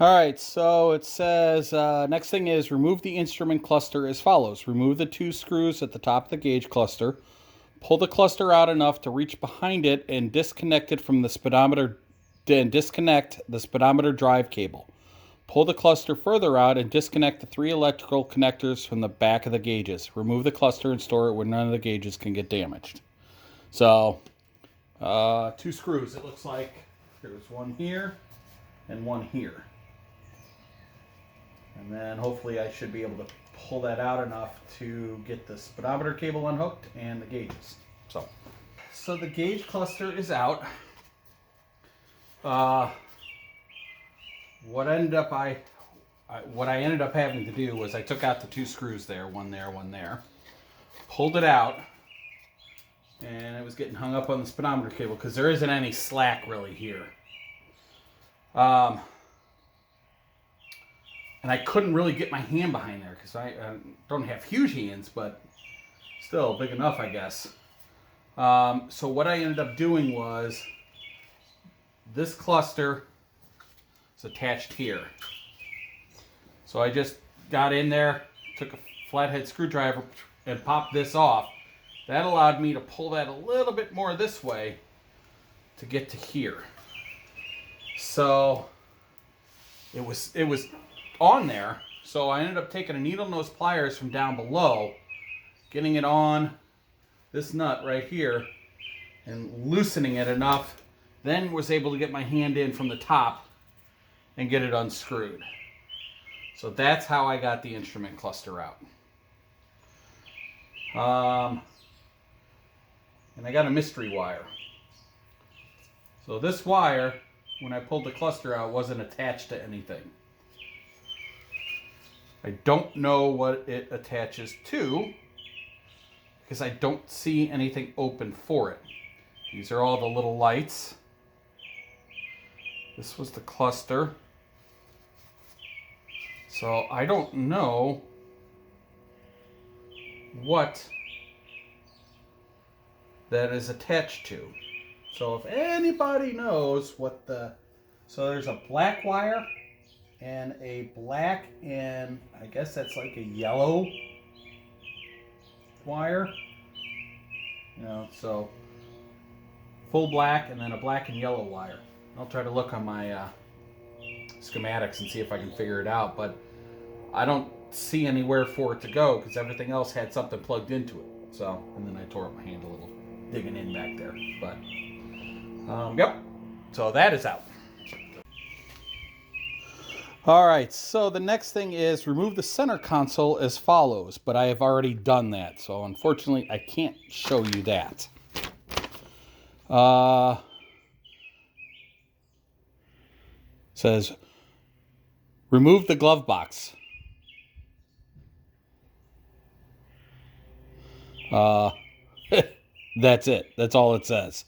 All right, so it says next thing is remove the instrument cluster as follows. Remove the two screws at the top of the gauge cluster. Pull the cluster out enough to reach behind it and disconnect it from the speedometer. Then disconnect the speedometer drive cable. Pull the cluster further out and disconnect the three electrical connectors from the back of the gauges. Remove the cluster and store it where none of the gauges can get damaged. So, two screws. It looks like there's one here and one here. And then hopefully I should be able to pull that out enough to get the speedometer cable unhooked and the gauges. So the gauge cluster is out. What I ended up having to do was I took out the two screws there, one there, pulled it out, and it was getting hung up on the speedometer cable because there isn't any slack really here. And I couldn't really get my hand behind there because I don't have huge hands, but still big enough, I guess. So what I ended up doing was this cluster is attached here. So I just got in there, took a flathead screwdriver and popped this off. That allowed me to pull that a little bit more this way to get to here. So it was on there, so I ended up taking a needle nose pliers from down below, getting it on this nut right here and loosening it enough, then was able to get my hand in from the top and get it unscrewed. So that's how I got the instrument cluster out. And I got a mystery wire. So this wire, when I pulled the cluster out, wasn't attached to anything. I don't know what it attaches to because I don't see anything open for it. These are all the little lights. This was the cluster. So I don't know what that is attached to. So if anybody knows what so there's a black wire and a black and I guess that's like a yellow wire. So full black and then a black and yellow wire. I'll try to look on my schematics and see if I can figure it out, but I don't see anywhere for it to go because everything else had something plugged into it. So, and then I tore up my hand a little digging in back there. But, yep. So that is out. All right, so the next thing is remove the center console as follows, but I have already done that. So unfortunately, I can't show you that. Says, remove the glove box. That's it. That's all it says.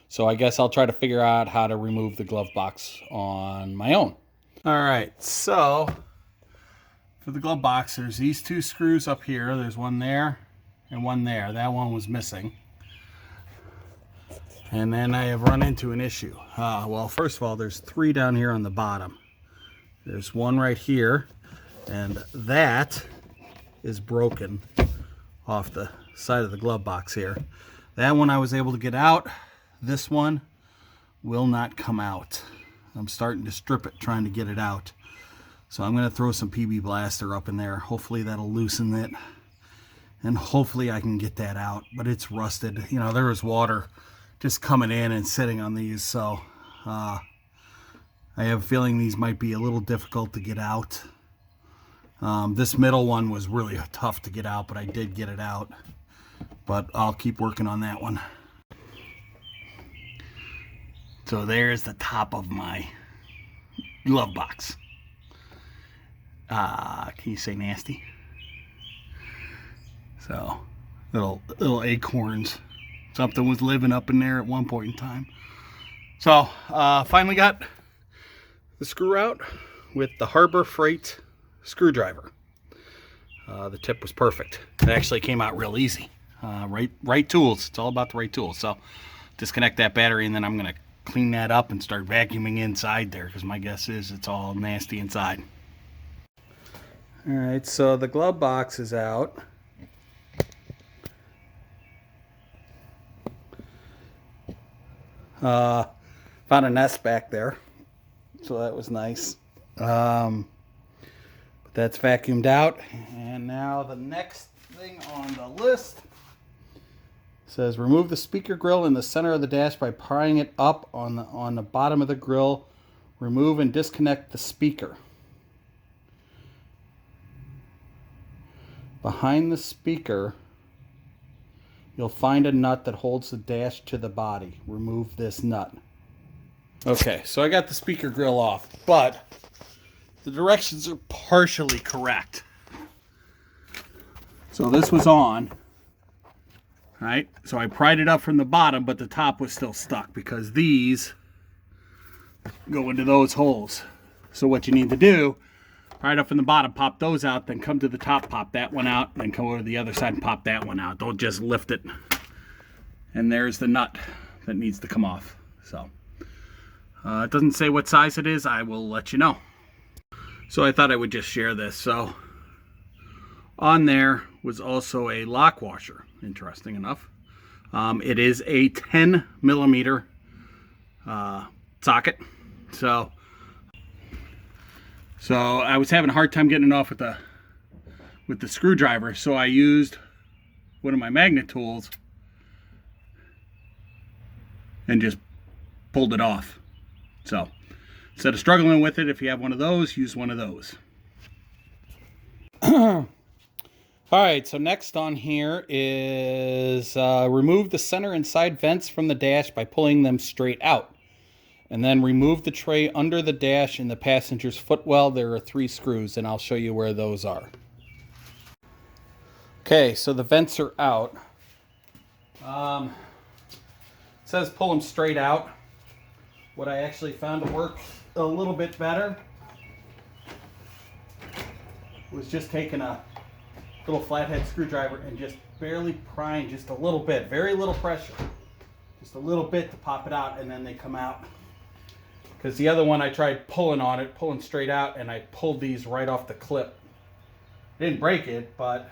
So I guess I'll try to figure out how to remove the glove box on my own. All right, so for the glove box, there's these two screws up here. There's one there and one there. That one was missing. And then I have run into an issue. Well, first of all, there's three down here on the bottom. There's one right here, and that is broken off the side of the glove box here. That one I was able to get out. This one will not come out. I'm starting to strip it, trying to get it out. So I'm going to throw some PB Blaster up in there. Hopefully that'll loosen it. And hopefully I can get that out. But it's rusted. There was water just coming in and sitting on these. So I have a feeling these might be a little difficult to get out. This middle one was really tough to get out, but I did get it out. But I'll keep working on that one. So there's the top of my glove box. Can you say nasty? So little acorns. Something was living up in there at one point in time. So finally got the screw out with the Harbor Freight screwdriver. The tip was perfect. It actually came out real easy. Right tools. It's all about the right tools. So disconnect that battery, and then I'm going to clean that up and start vacuuming inside there, because my guess is it's all nasty inside. All right, so the glove box is out. Found a nest back there, so that was nice. But that's vacuumed out, and now the next thing on the list says remove the speaker grill in the center of the dash by prying it up on the bottom of the grill. Remove and disconnect the speaker. Behind the speaker, you'll find a nut that holds the dash to the body. Remove this nut. Okay, so I got the speaker grill off, but the directions are partially correct. So this was on, right? So I pried it up from the bottom, but the top was still stuck because these go into those holes. So what you need to do, pry it up from the bottom, pop those out, then come to the top, pop that one out, then come over to the other side and pop that one out. Don't just lift it. And there's the nut that needs to come off. So it doesn't say what size it is. I will let you know. So I thought I would just share this. So on there was also a lock washer, interesting enough. It is a 10 millimeter socket. So I was having a hard time getting it off with the screwdriver. So I used one of my magnet tools and just pulled it off. So instead of struggling with it, if you have one of those, use one of those. All right, so next on here is remove the center and side vents from the dash by pulling them straight out. And then remove the tray under the dash in the passenger's footwell. There are 3 screws, and I'll show you where those are. Okay, so the vents are out. It says pull them straight out. What I actually found to work a little bit better was just taking a little flathead screwdriver and just barely prying just a little bit, very little pressure, just a little bit to pop it out, and then they come out. Because the other one I tried pulling on it, pulling straight out, and I pulled these right off the clip. Didn't break it, but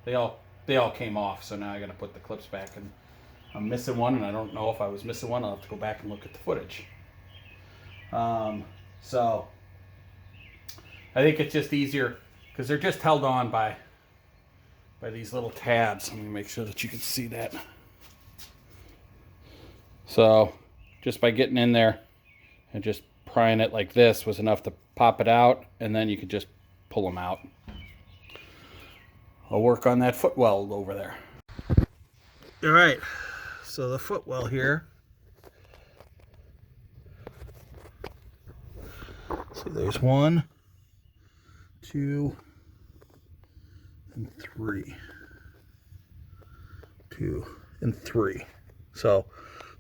they all came off. So now I got to put the clips back, and I'm missing one, and I don't know if I was missing one. I'll have to go back and look at the footage. So I think it's just easier because they're just held on by these little tabs. Let me make sure that you can see that. So just by getting in there and just prying it like this was enough to pop it out, and then you could just pull them out. I'll work on that footwell over there. All right, so the footwell here. See, there's 1, 2, and 3. 2 and 3. So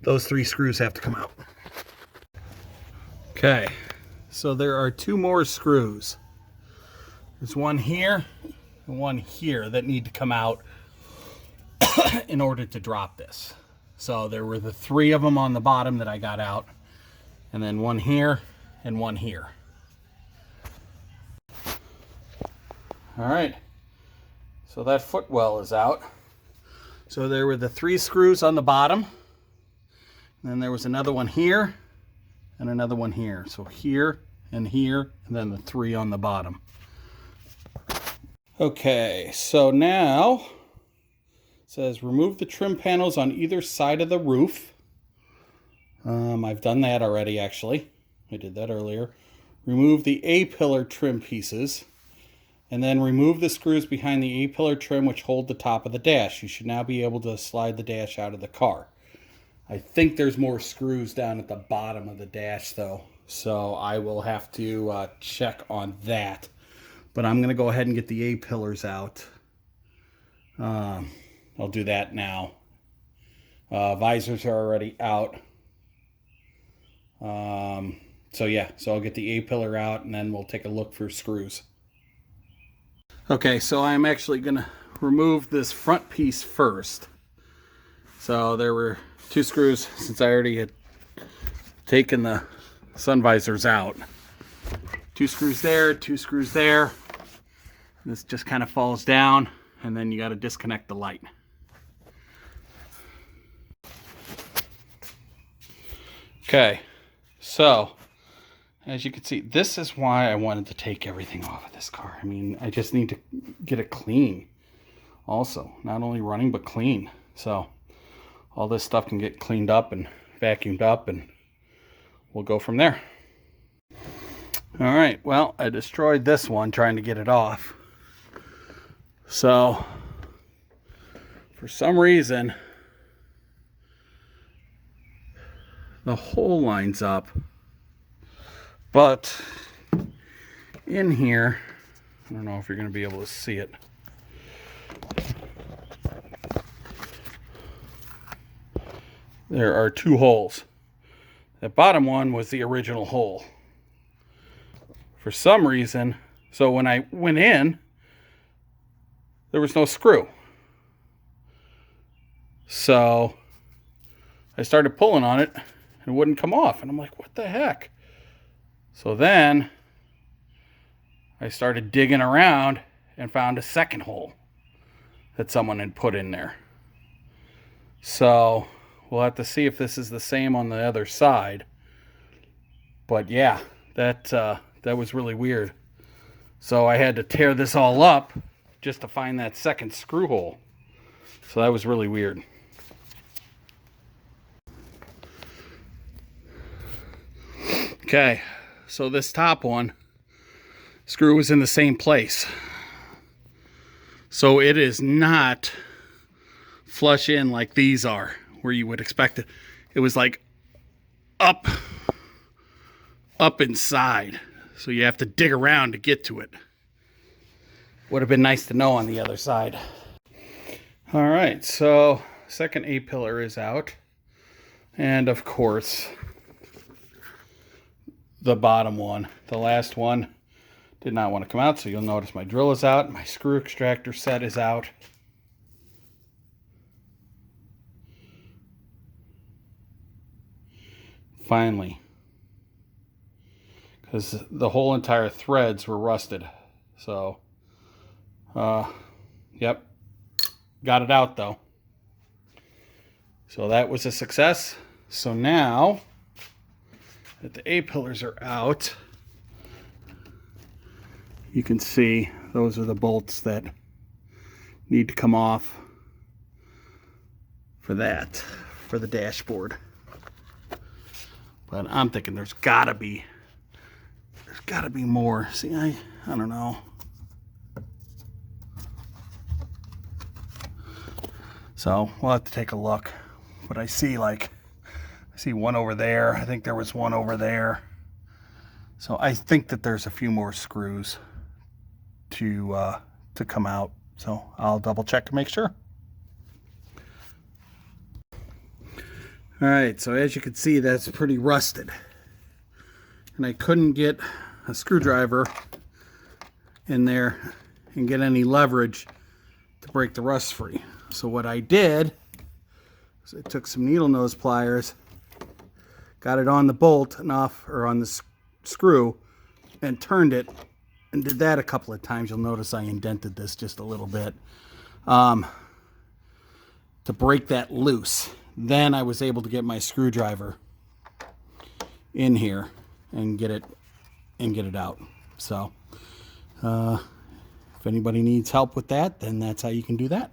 those 3 screws have to come out. Okay, so there are 2 more screws. There's one here and one here that need to come out in order to drop this. So there were the 3 of them on the bottom that I got out, and then one here and one here. All right, so that footwell is out. So there were the 3 screws on the bottom, and then there was another one here and another one here. So here, and then the 3 on the bottom. Okay, so now it says remove the trim panels on either side of the roof. I've done that already, actually. I did that earlier. Remove the A-pillar trim pieces, and then remove the screws behind the A-pillar trim which hold the top of the dash. You should now be able to slide the dash out of the car. I think there's more screws down at the bottom of the dash though, so I will have to check on that. But I'm going to go ahead and get the A-pillars out. I'll do that now. Visors are already out. So yeah, so I'll get the A-pillar out, and then we'll take a look for screws. Okay, so I'm actually going to remove this front piece first. So there were 2 screws, since I already had taking the sun visors out. 2 screws there, 2 screws there. This just kind of falls down, and then you got to disconnect the light. Okay, so as you can see, this is why I wanted to take everything off of this car. I mean, I just need to get it clean also. Not only running, but clean. So all this stuff can get cleaned up and vacuumed up, and we'll go from there. All right, well, I destroyed this one trying to get it off. So for some reason, the hole lines up, but in here, I don't know if you're going to be able to see it. There are 2 holes. The bottom one was the original hole. For some reason, so when I went in, there was no screw. So I started pulling on it, and it wouldn't come off. And I'm like, what the heck? So then I started digging around and found a second hole that someone had put in there. So we'll have to see if this is the same on the other side. But yeah, that was really weird. So I had to tear this all up just to find that second screw hole. So that was really weird. Okay, so this top one, screw was in the same place. So it is not flush in like these are, where you would expect it. It was like up inside. So you have to dig around to get to it. Would have been nice to know on the other side. All right, so second A-pillar is out. And of course, the bottom one, the last one, did not want to come out. So you'll notice my drill is out. My screw extractor set is out. Finally. Because the whole entire threads were rusted. So, yep. Got it out though. So that was a success. So now that the A-pillars are out, you can see those are the bolts that need to come off for that, for the dashboard. But I'm thinking there's gotta be more. See, I don't know. So we'll have to take a look. But I see one over there. I think there was one over there. So I think that there's a few more screws to come out. So I'll double check to make sure. All right, so as you can see, that's pretty rusted. And I couldn't get a screwdriver in there and get any leverage to break the rust free. So what I did is I took some needle nose pliers, got it on the bolt and off, or on the screw, and turned it, and did that a couple of times. You'll notice I indented this just a little bit to break that loose. Then I was able to get my screwdriver in here and get it out. So if anybody needs help with that, then that's how you can do that.